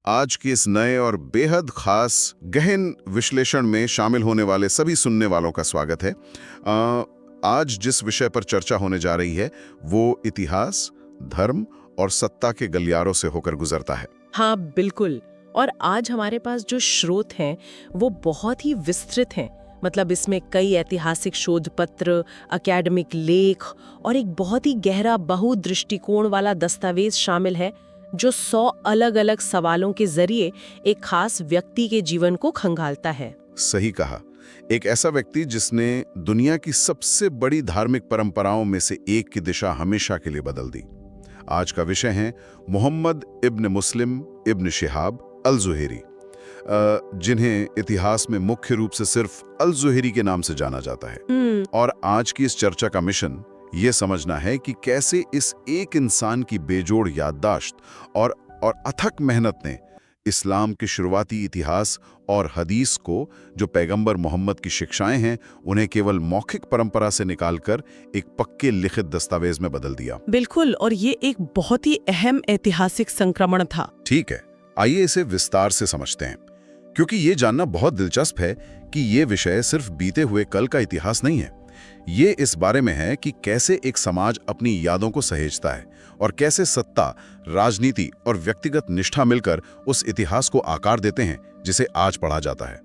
आज के इस नए और बेहद खास गहन विश्लेषण में शामिल होने वाले सभी सुनने वालों का स्वागत है। आज जिस विषय पर चर्चा होने जा रही है वो इतिहास, धर्म और सत्ता के गलियारों से होकर गुजरता है। हाँ बिल्कुल। और आज हमारे पास जो स्रोत हैं वो बहुत ही विस्तृत हैं। मतलब इसमें कई ऐतिहासिक शोध पत्र, अकेडमिक लेख और एक बहुत ही गहरा बहुदृष्टिकोण वाला दस्तावेज शामिल है जो 100 अलग-अलग सवालों के जरिए एक खास व्यक्ति के जीवन को खंगालता है। सही कहा। एक ऐसा व्यक्ति जिसने दुनिया की सबसे बड़ी धार्मिक परंपराओं में से एक की दिशा हमेशा के लिए बदल दी। आज का विषय है मोहम्मद इब्न मुस्लिम इब्न शिहाब अल-ज़ुहैरी, जिन्हें इतिहास में मुख्य रूप से सिर्फ अल-ज़ुहैरी के नाम से जाना जाता है। और आज की इस चर्चा का मिशन ये समझना है कि कैसे इस एक इंसान की बेजोड़ याददाश्त और अथक मेहनत ने इस्लाम के शुरुआती इतिहास और हदीस को, जो पैगंबर मोहम्मद की शिक्षाएं हैं, उन्हें केवल मौखिक परंपरा से निकालकर एक पक्के लिखित दस्तावेज में बदल दिया। बिल्कुल, और ये एक बहुत ही अहम ऐतिहासिक संक्रमण था। ठीक है, आइए इसे विस्तार से समझते हैं, क्योंकि ये जानना बहुत दिलचस्प है कि ये विषय सिर्फ बीते हुए कल का इतिहास नहीं है। ये इस बारे में है कि कैसे एक समाज अपनी यादों को सहेजता है और कैसे सत्ता, राजनीति और व्यक्तिगत निष्ठा मिलकर उस इतिहास को आकार देते हैं जिसे आज पढ़ा जाता है।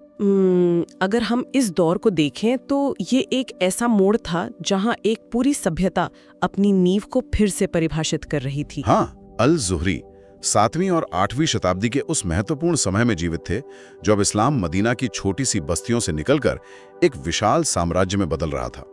अगर हम इस दौर को देखें तो ये एक ऐसा मोड़ था जहां एक पूरी सभ्यता अपनी नींव को फिर से परिभाषित कर रही थी। हाँ, अल-ज़ुहरी 7वीं और 8वीं शताब्दी के उस महत्वपूर्ण समय में जीवित थे जब इस्लाम मदीना की छोटी सी बस्तियों से निकलकर एक विशाल साम्राज्य में बदल रहा था।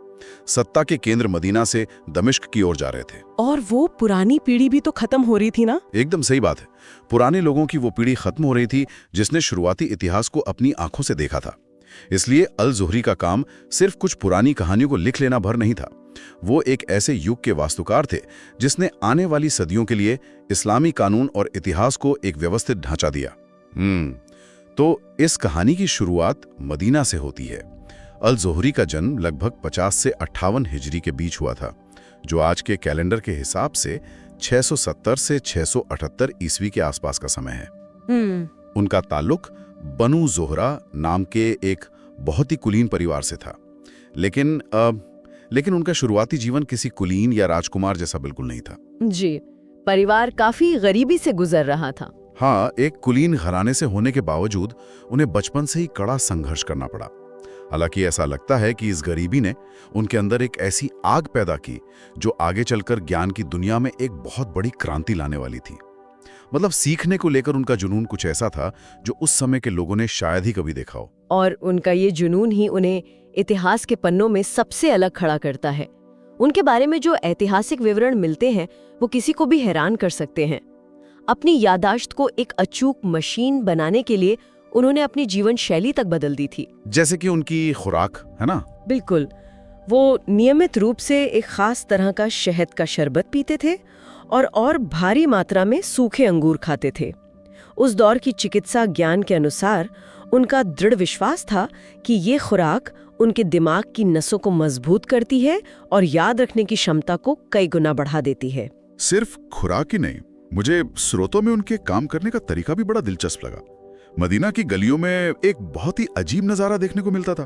सत्ता के केंद्र मदीना से दमिश्क की ओर जा रहे थे। और वो पुरानी पीढ़ी भी तो खत्म हो रही थी ना? एकदम सही बात है। पुराने लोगों की वो पीढ़ी खत्म हो रही थी जिसने शुरुआती इतिहास को अपनी आंखों से देखा था। इसलिए अल-ज़ुहरी का काम सिर्फ कुछ पुरानी कहानियों को लिख लेना भर नहीं था। वो एक ऐसे युग के वास्तुकार थे जिसने आने वाली सदियों के लिए इस्लामी कानून और इतिहास को एक व्यवस्थित ढांचा दिया। तो इस कहानी की शुरुआत मदीना से होती है। अल-ज़ुहरी का जन्म लगभग 50 से 58 हिजरी के बीच हुआ था, जो आज के कैलेंडर के हिसाब से 670 से 678 ईस्वी के आसपास का समय है। उनका ताल्लुक बनु ज़ोहरा नाम के एक बहुत ही कुलीन परिवार से था, लेकिन उनका शुरुआती जीवन किसी कुलीन या राजकुमार जैसा बिल्कुल नहीं था। जी, परिवार काफी गरीबी से गुजर रहा था। हाँ, एक कुलीन घराने से होने के बावजूद उन्हें बचपन से ही कड़ा संघर्ष करना पड़ा। हालांकि ऐसा लगता है कि इस गरीबी ने उनके अंदर एक ऐसी आग पैदा की जो आगे चलकर ज्ञान की दुनिया में एक बहुत बड़ी क्रांति लाने वाली थी। मतलब सीखने को लेकर उनका जुनून कुछ ऐसा था जो उस समय के लोगों ने शायद ही कभी देखा हो। और उनका ये जुनून ही उन्हें इतिहास के पन्नों में सबसे अलग खड़ा करता है। उनके बारे में जो ऐतिहासिक विवरण मिलते हैं वो किसी को भी हैरान कर सकते हैं। अपनी याददाश्त को एक अचूक मशीन बनाने के लिए उन्होंने अपनी जीवन शैली तक बदल दी थी। जैसे कि उनकी खुराक, है ना? बिल्कुल। वो नियमित रूप से एक खास तरह का शहद का शरबत पीते थे और भारी मात्रा में सूखे अंगूर खाते थे। उस दौर की चिकित्सा ज्ञान के अनुसार उनका दृढ़ विश्वास था कि ये खुराक उनके दिमाग की नसों को मजबूत करती है और याद रखने की क्षमता को कई गुना बढ़ा देती है। सिर्फ खुराक ही नहीं, मुझे स्रोतों में उनके काम करने का तरीका भी बड़ा दिलचस्प लगा। मदीना की गलियों में एक बहुत ही अजीब नजारा देखने को मिलता था।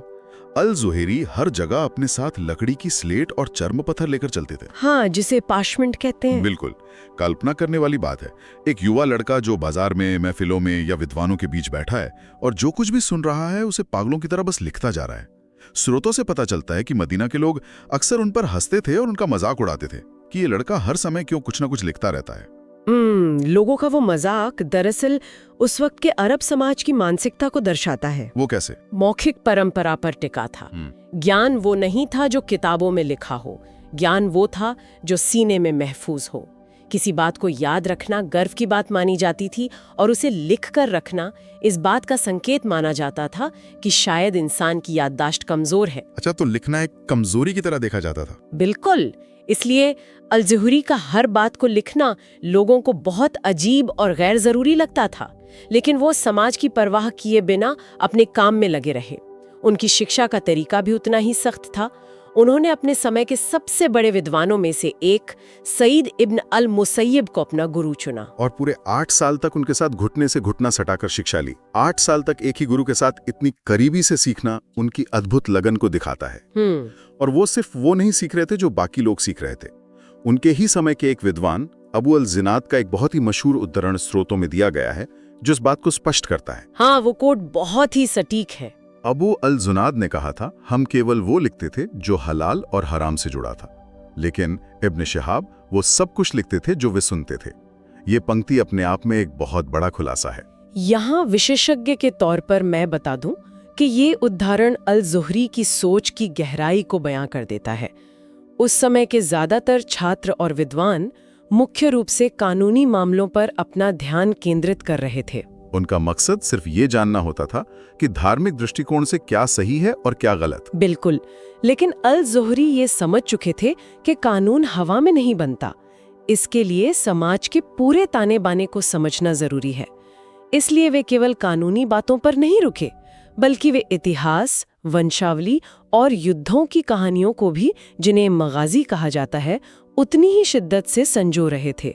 अल-ज़ुहैरी हर जगह अपने साथ लकड़ी की स्लेट और चर्म पत्थर लेकर चलते थे। हाँ, जिसे पार्चमेंट कहते हैं। बिल्कुल, कल्पना करने वाली बात है। एक युवा लड़का जो बाजार में, महफिलों में या विद्वानों के बीच बैठा है और जो कुछ भी सुन रहा है उसे पागलों की तरह बस लिखता जा रहा है। स्रोतों से पता चलता है कि मदीना के लोग अक्सर उन पर हंसते थे और उनका मजाक उड़ाते थे कि ये लड़का हर समय क्यों कुछ ना कुछ लिखता रहता है। लोगों का वो मजाक दरअसल उस वक्त के अरब समाज की मानसिकता को दर्शाता है। वो कैसे? मौखिक परंपरा पर टिका था। ज्ञान वो नहीं था जो किताबों में लिखा हो, ज्ञान वो था जो सीने में महफूज हो। किसी बात को याद रखना गर्व की बात मानी जाती थी और उसे लिख कर रखना इस बात का संकेत माना जाता था कि शायद इंसान की याददाश्त कमजोर है। अच्छा, तो लिखना एक कमजोरी की तरह देखा जाता था? बिल्कुल। इसलिए अल-ज़ुहैरी का हर बात को लिखना लोगों को बहुत अजीब और गैर जरूरी लगता था, लेकिन वो समाज की परवाह किए बिना अपने काम में लगे रहे। उनकी शिक्षा का तरीका भी उतना ही सख्त था उन्होंने अपने समय के सबसे बड़े विद्वानों में से एक सईद इब्न अल मुसैयब को अपना गुरु चुना। और पूरे 8 साल तक उनके साथ घुटने से घुटना सटाकर शिक्षा ली। 8 साल तक एक ही गुरु के साथ इतनी करीबी से सीखना उनकी अद्भुत लगन को दिखाता है। और वो सिर्फ वो नहीं सीख रहे थे जो बाकी लोग सीख रहे थे। उनके ही समय के एक विद्वान अबू अल जिनाद का एक बहुत ही मशहूर उद्धरण स्रोतों में दिया गया है जो इस बात को स्पष्ट करता है। हाँ, वो कोट बहुत ही सटीक है। अबू अल जुनाद ने कहा था, हम केवल वो लिखते थे जो हलाल और हराम से जुड़ा था, लेकिन इब्न शिहाब वो सब कुछ लिखते थे जो वे सुनते थे। ये पंक्ति अपने आप में एक बहुत बड़ा खुलासा है। यहाँ विशेषज्ञ के तौर पर मैं बता दूं कि ये उदाहरण अल ज़ुहरी की सोच की गहराई को बयां कर देता है। उस समय के ज्यादातर छात्र और विद्वान मुख्य रूप से कानूनी मामलों पर अपना ध्यान केंद्रित कर रहे थे। उनका मकसद सिर्फ ये जानना होता था कि धार्मिक दृष्टिकोण से क्या सही है और क्या गलत। बिल्कुल, लेकिन अल ज़ुहरी ये समझ चुके थे कि कानून हवा में नहीं बनता। इसके लिए समाज के पूरे ताने बाने को समझना जरूरी है। इसलिए वे केवल कानूनी बातों पर नहीं रुके, बल्कि वे इतिहास, वंशावली और युद्धों की कहानियों को भी, जिन्हें मगाजी कहा जाता है, उतनी ही शिद्दत से संजो रहे थे।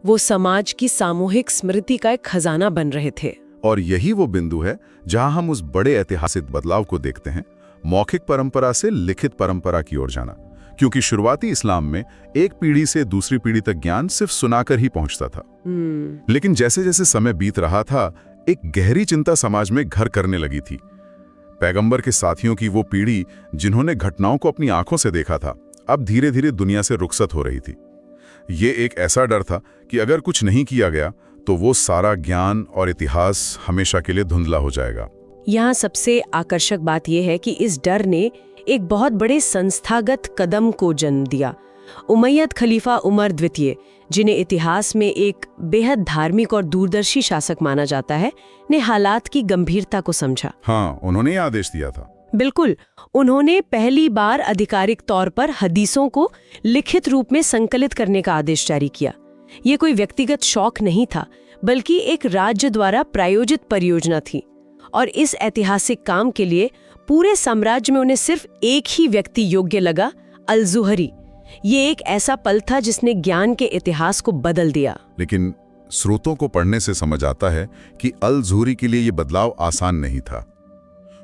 वो समाज की सामूहिक स्मृति का एक खजाना बन रहे थे। और यही वो बिंदु है जहां हम उस बड़े ऐतिहासिक बदलाव को देखते हैं, मौखिक परंपरा से लिखित परंपरा की ओर जाना। क्योंकि शुरुआती इस्लाम में एक पीढ़ी से दूसरी पीढ़ी तक ज्ञान सिर्फ सुनाकर ही पहुंचता था। लेकिन जैसे जैसे समय बीत रहा था, एक गहरी चिंता समाज में घर करने लगी थी। पैगंबर के साथियों की वो पीढ़ी जिन्होंने घटनाओं को अपनी आंखों से देखा था, अब धीरे धीरे दुनिया से रुखसत हो रही थी। ये एक ऐसा डर था कि अगर कुछ नहीं किया गया तो वो सारा ज्ञान और इतिहास हमेशा के लिए धुंधला हो जाएगा। यहाँ सबसे आकर्षक बात यह है कि इस डर ने एक बहुत बड़े संस्थागत कदम को जन्म दिया। उमैयद खलीफा उमर द्वितीय, जिन्हें इतिहास में एक बेहद धार्मिक और दूरदर्शी शासक माना जाता है, ने हालात की गंभीरता को समझा। हाँ, उन्होंने ये आदेश दिया था। बिल्कुल, उन्होंने पहली बार आधिकारिक तौर पर हदीसों को लिखित रूप में संकलित करने का आदेश जारी किया। ये कोई व्यक्तिगत शौक नहीं था, बल्कि एक राज्य द्वारा प्रायोजित परियोजना थी। और इस ऐतिहासिक काम के लिए पूरे साम्राज्य में उन्हें सिर्फ एक ही व्यक्ति योग्य लगा, अल ज़ुहरी। ये एक ऐसा पल था जिसने ज्ञान के इतिहास को बदल दिया। लेकिन स्रोतों को पढ़ने से समझ आता है कि अल ज़ुहरी के लिए ये बदलाव आसान नहीं था।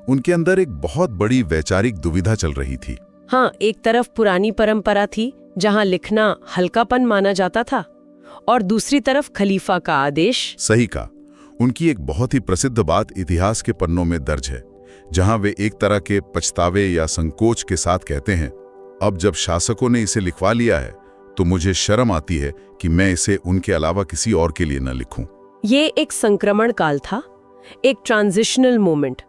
उनके अंदर एक बहुत बड़ी वैचारिक दुविधा चल रही थी। हाँ, एक तरफ पुरानी परंपरा थी जहां लिखना हल्कापन माना जाता था, और दूसरी तरफ खलीफा का आदेश। सही का। उनकी एक बहुत ही प्रसिद्ध बात इतिहास के पन्नों में दर्ज है, जहां वे एक तरह के पछतावे या संकोच के साथ कहते हैं, अब जब शासकों ने इसे लिखवा लिया है तो मुझे शर्म आती है कि मैं इसे उनके अलावा किसी और के लिए न लिखूं। ये एक संक्रमण काल था, एक ट्रांजिशनल मोमेंट,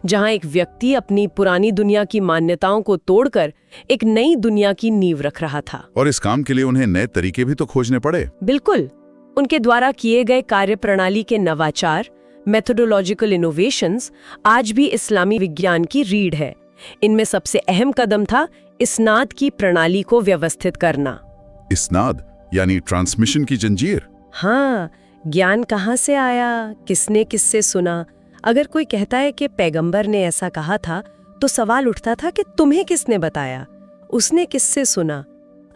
जहां एक व्यक्ति अपनी पुरानी दुनिया की मान्यताओं को तोड़कर एक नई दुनिया की नींव रख रहा था। और इस काम के लिए उन्हें नए तरीके भी तो खोजने पड़े। बिल्कुल, उनके द्वारा किए गए कार्यप्रणाली के नवाचार, मेथोडोलॉजिकल इनोवेशंस, आज भी इस्लामी विज्ञान की रीढ़ है। इनमें सबसे अहम कदम था इस्नाद की प्रणाली को व्यवस्थित करना। इस्नाद यानी ट्रांसमिशन की जंजीर। हाँ, ज्ञान कहाँ से आया, किसने किससे सुना। अगर कोई कहता है कि पैगंबर ने ऐसा कहा था, तो सवाल उठता था कि तुम्हें किसने बताया, उसने किससे सुना।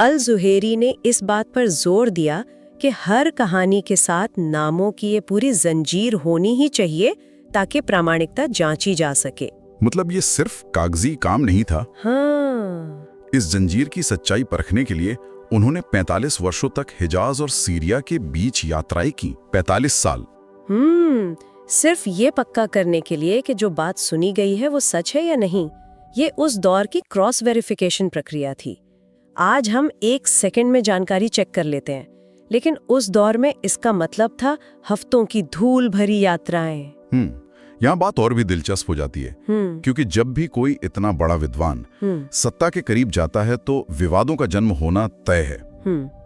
अल ज़ुहरी ने इस बात पर जोर दिया कि हर कहानी के साथ नामों की ये पूरी जंजीर होनी ही चाहिए ताकि प्रामाणिकता जांची जा सके। मतलब ये सिर्फ कागजी काम नहीं था। हाँ। इस जंजीर की सच्चाई परखने के लिए उन्होंने 45 वर्षों तक हिजाज और सीरिया के बीच यात्राएं की। 45 साल। सिर्फ ये पक्का करने के लिए कि जो बात सुनी गई है वो सच है या नहीं। ये उस दौर की क्रॉस वेरिफिकेशन प्रक्रिया थी। आज हम 1 सेकंड में जानकारी चेक कर लेते हैं, लेकिन उस दौर में इसका मतलब था हफ्तों की धूल भरी यात्राएं। यहाँ बात और भी दिलचस्प हो जाती है, क्योंकि जब भी कोई इतना बड़ा विद्वान सत्ता के करीब जाता है तो विवादों का जन्म होना तय है।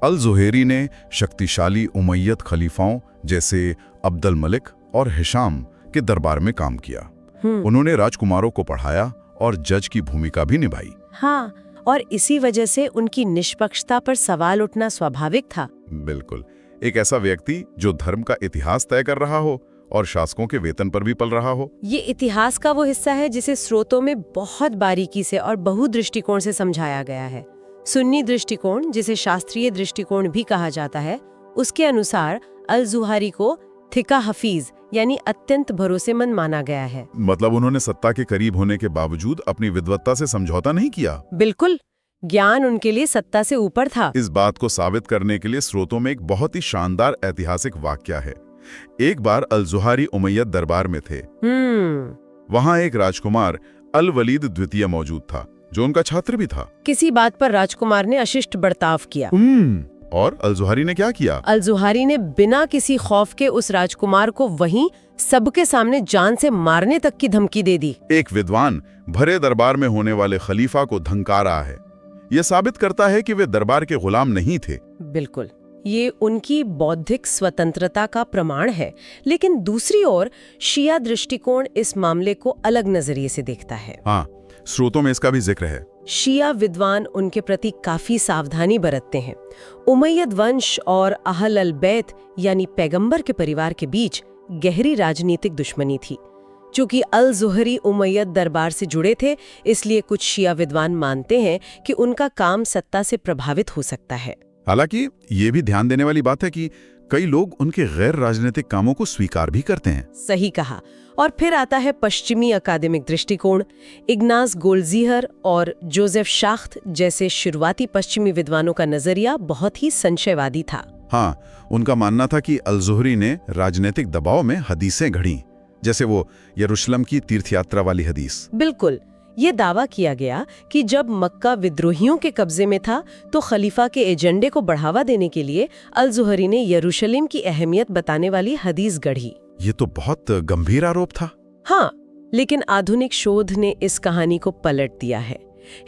अल ज़ुहरी ने शक्तिशाली उमैयद खलीफाओं जैसे अब्दुल मलिक और हिशाम के दरबार में काम किया। उन्होंने राजकुमारों को पढ़ाया और जज की भूमिका भी निभाई। हाँ, और इसी वजह से उनकी निष्पक्षता पर सवाल उठना स्वाभाविक था। बिल्कुल, एक ऐसा व्यक्ति जो धर्म का इतिहास तय कर रहा हो और शासकों के वेतन पर भी पल रहा हो। ये इतिहास का वो हिस्सा है जिसे स्रोतों में बहुत बारीकी से और बहुदृष्टिकोण से समझाया गया है। सुन्नी दृष्टिकोण, जिसे शास्त्रीय दृष्टिकोण भी कहा जाता है, उसके अनुसार अल-ज़ुहारी को थिका हफीज यानी अत्यंत भरोसेमंद माना गया है। मतलब उन्होंने सत्ता के करीब होने के बावजूद अपनी विद्वत्ता से समझौता नहीं किया। बिल्कुल, ज्ञान उनके लिए सत्ता से ऊपर था। इस बात को साबित करने के लिए स्रोतों में एक बहुत ही शानदार ऐतिहासिक वाकया है। एक बार अल-ज़ुहारी उमैयद दरबार में थे। वहां एक राजकुमार अल-वलीद द्वितीय मौजूद था, जो उनका छात्र भी था। किसी बात पर राजकुमार ने अशिष्ट बर्ताव किया और अल-ज़ुहारी ने क्या किया? अल-ज़ुहारी ने बिना किसी खौफ के उस राजकुमार को वहीं सबके सामने जान से मारने तक की धमकी दे दी। एक विद्वान भरे दरबार में होने वाले खलीफा को धमका रहा है। यह साबित करता है कि वे दरबार के गुलाम नहीं थे। बिल्कुल, ये उनकी बौद्धिक स्वतंत्रता का प्रमाण है। लेकिन दूसरी ओर शिया दृष्टिकोण इस मामले को अलग नजरिए से देखता है। हाँ, स्रोतों में इसका भी जिक्र है। शिया विद्वान उनके प्रति काफी सावधानी बरतते हैं। उमैयद वंश और अहल अल बैत यानी पैगंबर के परिवार के बीच गहरी राजनीतिक दुश्मनी थी। चूंकि अल-ज़ुहरी उमैयद दरबार से जुड़े थे, इसलिए कुछ शिया विद्वान मानते हैं कि उनका काम सत्ता से प्रभावित हो सकता है। हालांकि ये भी ध्यान देने वाली बात है कि कई लोग उनके गैर राजनीतिक कामों को स्वीकार भी करते हैं। सही कहा। और फिर आता है पश्चिमी अकादमिक दृष्टिकोण। इग्नास गोल्जीहर और जोसेफ शाख्त जैसे शुरुआती पश्चिमी विद्वानों का नजरिया बहुत ही संशयवादी था। हाँ, उनका मानना था कि अल-ज़ुहरी ने राजनीतिक दबाव में हदीसें घड़ी, जैसे वो यरूशलेम की तीर्थयात्रा वाली हदीस। बिल्कुल, ये दावा किया गया कि जब मक्का विद्रोहियों के कब्जे में था तो खलीफा के एजेंडे को बढ़ावा देने के लिए अल-ज़ुहरी ने यरूशलेम की अहमियत बताने वाली हदीस गढ़ी। ये तो बहुत गंभीर आरोप था। हाँ, लेकिन आधुनिक शोध ने इस कहानी को पलट दिया है।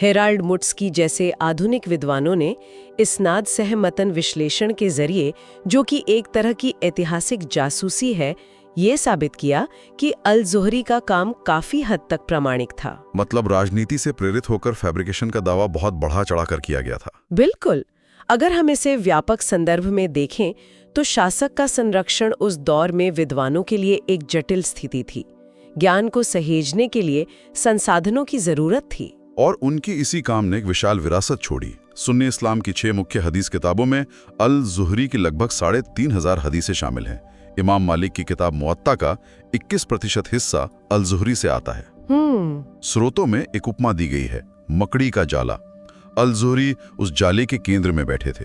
हेराल्ड मुट्स्की जैसे आधुनिक विद्वानों ने इस्नाद सहमतन विश्लेषण के जरिए, जो कि एक तरह की ऐतिहासिक जासूसी है, ये साबित किया कि अल-ज़ुहरी का काम काफी हद तक प्रामाणिक था। मतलब राजनीति से प्रेरित होकर फैब्रिकेशन का दावा बहुत बढ़ा चढ़ाकर किया गया था। बिल्कुल। अगर हम इसे व्यापक संदर्भ में देखें तो शासक का संरक्षण उस दौर में विद्वानों के लिए एक जटिल स्थिति थी। ज्ञान को सहेजने के लिए संसाधनों की जरूरत थी। और उनकी इसी काम ने एक विशाल विरासत छोड़ी। सुन्नी इस्लाम की 6 मुख्य हदीस किताबों में अल-ज़ुहरी की लगभग 3,500 हदीसें शामिल हैं। इमाम मालिक की किताब मुअत्ता का 21% हिस्सा अल-ज़ुहरी से आता है। स्रोतों में एक उपमा दी गई है, मकड़ी का जाला। अल-ज़ुहरी उस जाले के केंद्र में बैठे थे।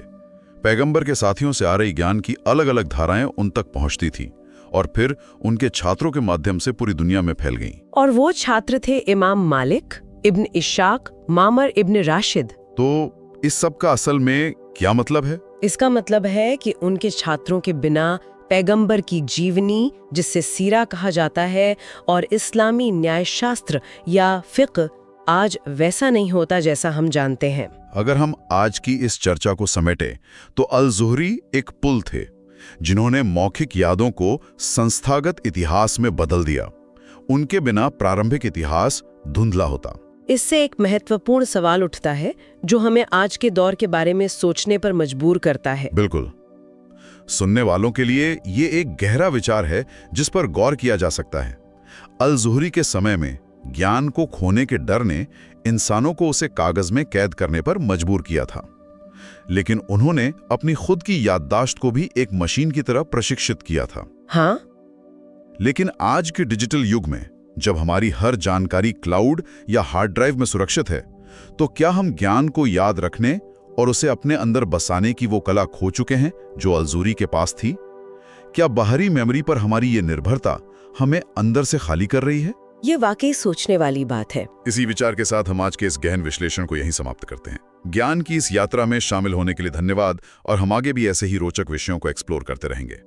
पैगंबर के साथियों से आ रही ज्ञान की अलग अलग धाराएं उन तक पहुंचती थी और फिर उनके छात्रों के माध्यम से पूरी दुनिया में फैल गईं। और वो छात्र थे इमाम मालिक, इब्न इशाक, मामर इब्न राशिद। तो इस सब का असल में क्या मतलब है? इसका मतलब है कि उनके छात्रों के बिना पैगंबर की जीवनी, जिससे सीरा कहा जाता है, और इस्लामी न्यायशास्त्र या फिक्र आज वैसा नहीं होता जैसा हम जानते हैं। अगर हम आज की इस चर्चा को समेटें तो अल-ज़ुहरी एक पुल थे जिन्होंने मौखिक यादों को संस्थागत इतिहास में बदल दिया। उनके बिना प्रारंभिक इतिहास धुंधला होता। इससे एक महत्वपूर्ण सवाल उठता है जो हमें आज के दौर के बारे में सोचने पर मजबूर करता है। बिल्कुल। सुनने वालों के लिए ये एक गहरा विचार है जिस पर गौर किया जा सकता है। अल-ज़ुहरी के समय में ज्ञान को खोने के डर ने इंसानों को उसे कागज में कैद करने पर मजबूर किया था, लेकिन उन्होंने अपनी खुद की याददाश्त को भी एक मशीन की तरह प्रशिक्षित किया था। हाँ? लेकिन आज के डिजिटल युग में जब हमारी हर जानकारी क्लाउड या हार्ड ड्राइव में सुरक्षित है, तो क्या हम ज्ञान को याद रखने और उसे अपने अंदर बसाने की वो कला खो चुके हैं जो अल-ज़ुहरी के पास थी? क्या बाहरी मेमोरी पर हमारी ये निर्भरता हमें अंदर से खाली कर रही है? ये वाकई सोचने वाली बात है। इसी विचार के साथ हम आज के इस गहन विश्लेषण को यहीं समाप्त करते हैं। ज्ञान की इस यात्रा में शामिल होने के लिए धन्यवाद और हम आगे भी ऐसे ही रोचक विषयों को एक्सप्लोर करते रहेंगे।